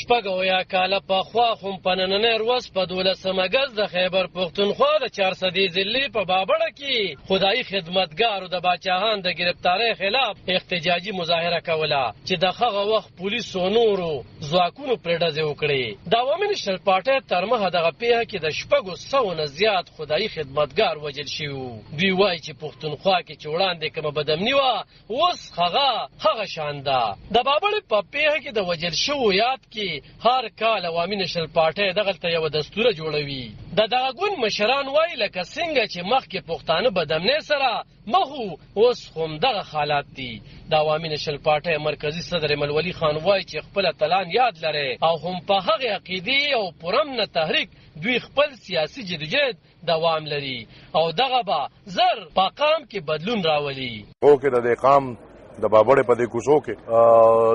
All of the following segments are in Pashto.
شپږ اویا کاله پخوا هم په نننۍ ورځ په 12 اګست د خیبر پښتونخوا د 400 ضلعې په بابړه کې خدایي خدمتګارو د باچاهان د گرفتارۍ خلاف احتجاجي مظاهره کوله چې د هغه وخت پولیسو نورو ځواکونو پرې ډزې وکړې. د عوامي نېشنل پارټۍ تر مخه دغه پیښه کې د 600 نه زیات خدایي خدمتګار وژل شوي. دوی وایي چې پښتونخوا کې چې وړاندې کومه بدامني وه اوس هغه شان ده. د بابړې په پیښه کې د وژل شوو یاد کې هر کال عوامي نېشنل پارټۍ دغلته یوه دستوره جوړوي. دغه ګوند مشران وایي لکه څنګه چې مخکې پښتانه بدامنۍ سره مخ اوس هم دغه حالات دي. د عوامي نېشنل پارټۍ مرکزي صدر ملولي خان وایي چې خپل اتلان یاد لري او هم په هغې عقیدې او پرامنه تحریک دوی خپل سیاسي جدوجہد دوام لري او دغه به زر په قام کې بدلون راولي. اوکې د دې قام د بابړې په دې کوڅو کې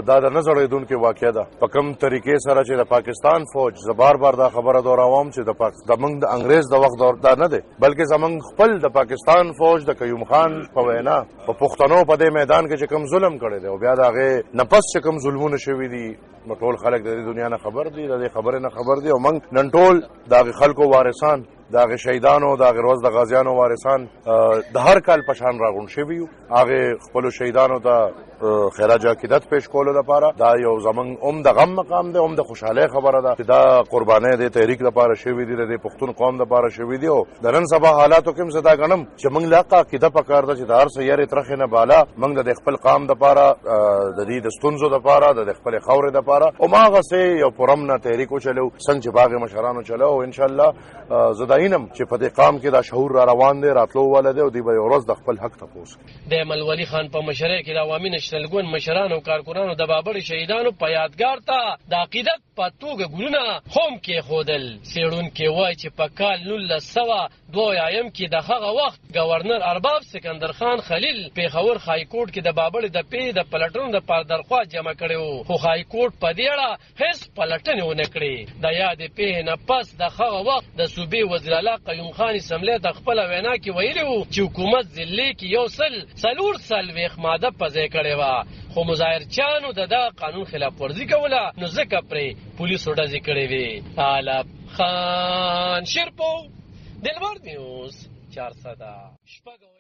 دا د نه زړېدونکې واقعه ده. په کوم طریقې سره چې د پاکستان فوج زه بار دا خبره دوراوم چې زموږ د انګریز د وخت دور دا نه دی بلکې زموږ خپل د پاکستان فوج د قیوم خان په وینا په پښتنو په دې میدان کې چې کوم ظلم کړی دی او بیا د هغې نه پس چې کوم ظلمونه شوي دي نو ټول خلک د دې دنیا نه خبر دي، د دې خبرې نه خبر دي او موږ نن ټول د هغې خلکو وارثان د هغې شهیدانو د هغې روز د غازیانو وارثان د هر کال په شان راغونډ شوي یو. هغې خپلو شهیدانو ته خراج عقیدت پیش کولو لپاره دا یو زموږ هم د غم مقام دی، هم د خوشحالۍ خبره ده چې دا قربانۍ د تحریک لپاره شوي دي، د پښتون قوم لپاره شوي دي. او د نن سبا حالاتو کې هم زه دا ګڼم چې موږ له حقه عقیده پکار ده چې د هر څه یارې ترخې نه بالا موږ د خپل قام دپاره د دې د ستونزو دپاره د خپلې خاورې دپاره هماغسې یو پرامنه تحریک وچلو څنګه چې باغې مشرانو چلو او انشاءالله زه دا اینم چې په دې قام کې دا شعور را روان دی راتلو والا دی او دوی به یو ورځ د خپل حق تپوس کوي. د ملولي خان په مشرۍ کې د عوامي نېشنل ګوند مشرانو او کارکونانو د بابړې شهیدانو په یادګار ته د عقیدت په توګه ګلونه هم کېښودل. څېړونکي وایي چې په کال 1902 کې د هغه وخت ګورنر ارباب سکندر خان خلیل پېښور های کورټ کې د بابړې د پیښې د پلټنو دپاره درخواست جمع کړی و خو های کورټ په دې اړه هېڅ پلټنې ونه کړې. د یادې پیښې نه پس د هغه وخت د صوبې وزیراعلی قیوم خان اسمبلۍ ته خپله وینا کې ویلي و چې حکومت ضلعې کې 140 ماده په ځای کړې وه خو مظاهرچیانو د دغه قانون خلاف ورزي کوله نو ځکه پرې پولیسو ډزې کړې وې. طالب خان شیرپو دلبر نیوز 400